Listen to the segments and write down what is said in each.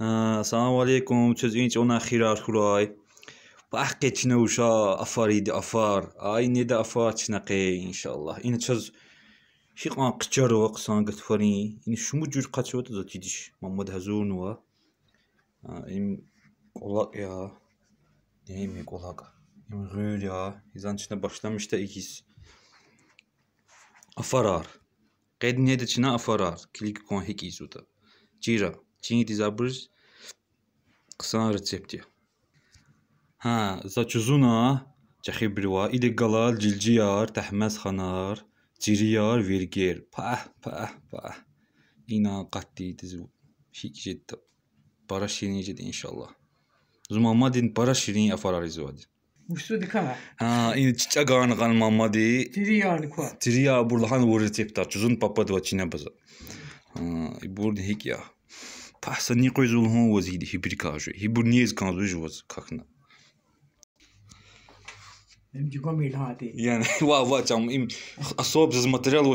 السلام عليكم تشزين جونا خيرات كراي بحكي تشنوشا أفاريد أفار أي ندا أفار تشنقي إن شاء الله إن تشز شي قان قجرو قصان قتفري إن شمو جور قاتشو تزاتيدش محمد هزون و إن قولak ya neyim qolaq İm rül ya izan içine başlamışda ikiz afarar qed ne de çina afarar klik kon hik izuda cira çini dizabır qısan resepti ha zaçuzuna çaxibriwa ide galal cilciyar tahmaz xanar ciriyar verger pah ina qatti dizu hik cidda para şirin ciddi inşallah Muhammadin para şirin afarar izwadi Muştu dikama. İn çiçagan gan Muhammadi Tiriyani kwa. Tiriya burhan bu resepta çuzun papa da çine baza burd hik ya Pahsani qoyzul hon wazidi hibrikaju hibur niz kan zujwaz kakna Emci gomil hadi. Yani va cam im asob z material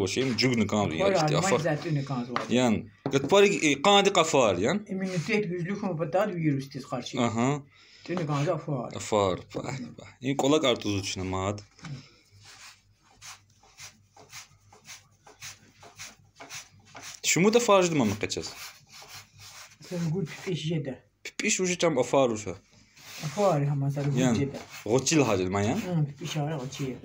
o şey jugn kan ya işte afar Zaten kan var. yani gat pari qadi qafar yani İmmunitet güçlüküm badal virüs tiz karşı. aha Tene kan afar. afar in qolak artuzu çine mad Şumu da farjdı mı kaças Sen gul piş jeda. Piş ucu cam afar uca Afar hama sar gul yani jeda. roçil hacel ma yani Piş ara açı.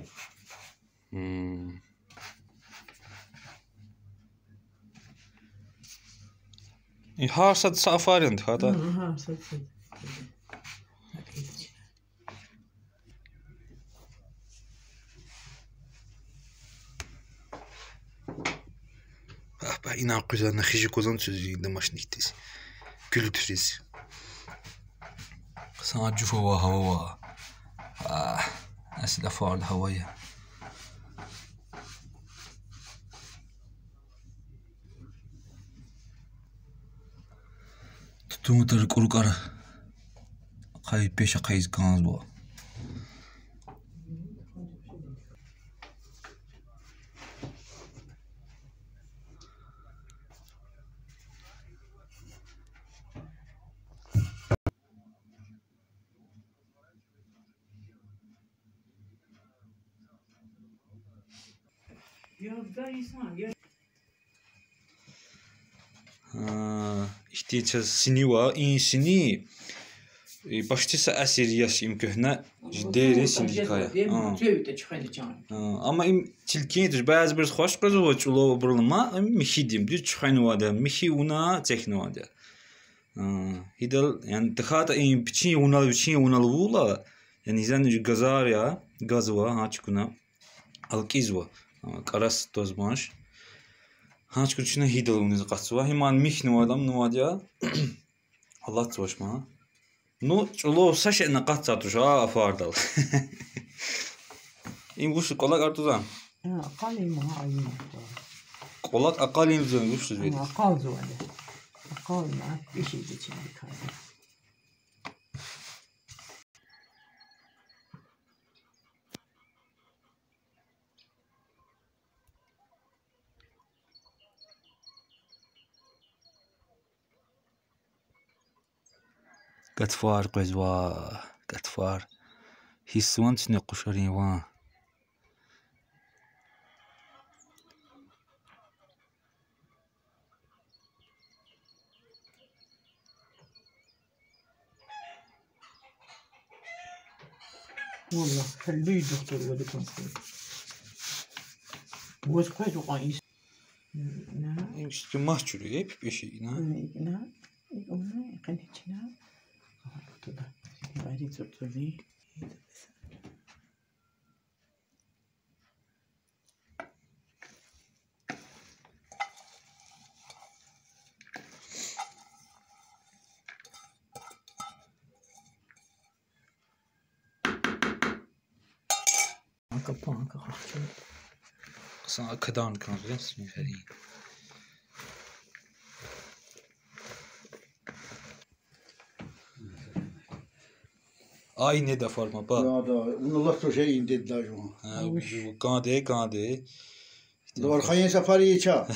Har sad safarın hata Ha sat. Bah ina quzana xiji kozan sözü damaşniktis kültüriz Sana cufa wa hava asil afar havaya Tutumutır kurukara Qay peşa qayız kanız bu Ya da insan ya. İşte çaz siniwa insini baştisa asir yaş imkühne jderi sindikaya Tövbe çıkaydı can. ama im tilkindir bazı bir xoş qazı çulo burulma mihidim düz çıxanwada mihi una texnwada hidal yani tıxata im piçin unal vula yani zan gazar ya gazwa haçkuna alkizwa qaras tozmaş haçkuna hidal uniz qaswa himan mihnu adam nuadya Allah tsoşma Ну, чуло саше на qatsa tuşa afardal. İn bu kolak artuzan. Aqali ma ayın. Kolak aqalin zön güçsüz verir. Aqal zuvali. Aqal ma bir şey geçirdik hadi. Gatfar qezwa gatfar hiswan tsne qusharin wa والله خليه دكتور ولكم وش كويس وقايس نعم işte mahçuru hep bir şey na نعم قلنا قنيتنا كده بعدي تطلعي Banka harçlı. Sana kadan kan resmi feri Ay ne de forma pa Da unullah to şey indediler şu. Kande Doğru hayır safari ça.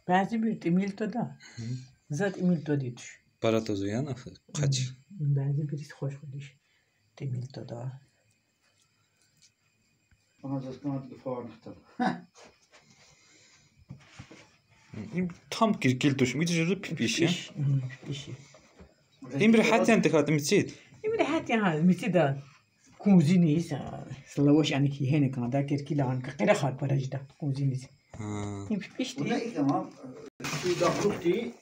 Bazı bir imilto da. Zat imilto diyor. Baratozu yani kaç? Bazı birisi hoş oluyor. Imilto da. Ama zaten farklı. Tam kiltoş. Bir de pipiş ya. Pişi. İmri hatta انت كاتم تسيد. إمري حتى هذا مثل كوزينيس سلوش يعني كي هنا كان ذاك كيلا عن كقرا خال برجدا كوزينيس. يمشي Bu بيشتي. ne ama şu daklukti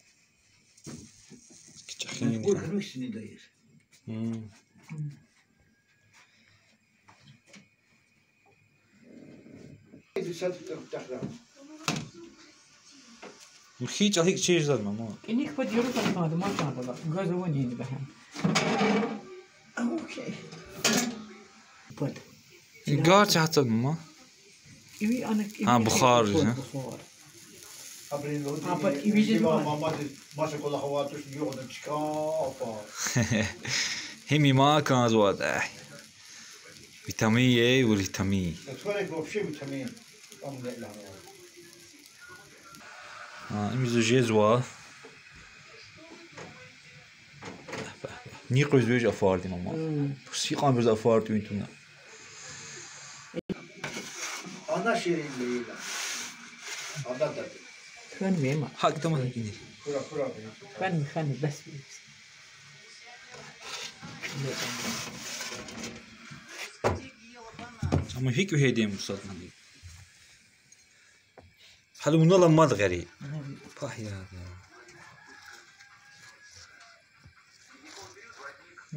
Küçük. kurduğun içini dayır. hiç hiç şey yazmadım ama. إنك بديرو كان هذا ما كان ولا غاز ونيني بهم. أوكي. بود. Garç hatırladım ama. إيوي أنا. بخار. بخار. Ama iyice mama maşa kola hava tuş yoğun çıkapa. Hemi ma kan zoada. Vitamin E ve vitamin. Tvarek вообще vitamin. Amma la. İmiz jezwa. Niye koyuyoruz afardım ama. Sikan bir afardım intuna. Ana şirin değil. Ana da. كان ويما. Hak tamam yine. Kura. كان بس. Ama hiç hediye musat değil. Hadi bunlar lamad gari. Pah ya.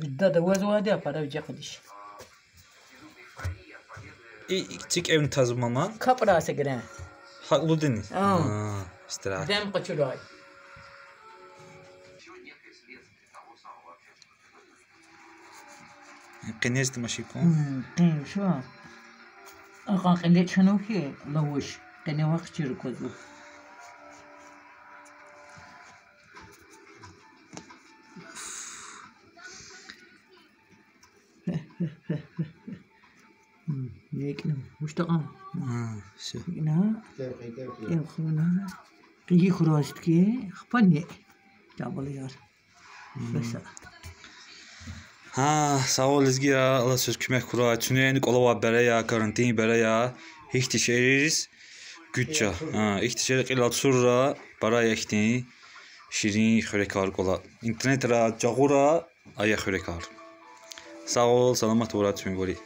بالضبط وزواده para وجهدش. İlk evin tazmama. كبراسه قران. Haklı değil mi? İstirahat. دم قتلوي. Qenez تمشيكم. شو أقا قلت شنو كي لوش قني وقت يركض هيك وش تقام شو. هنا يا خونا قيي خراست كي خبني جابل يار بس Sağ ol Ezgi ya. Allah söz kümek kura. Tünenik olava bere ya. Karantin bere ya. İhtişeriz. Gütça. İhtişerik ila surra. Bara yakni. Şirin xörekar kola. İnternet ra. Cağura. Aya xörekar. Sağ ol. Selamat uğra tüm gori.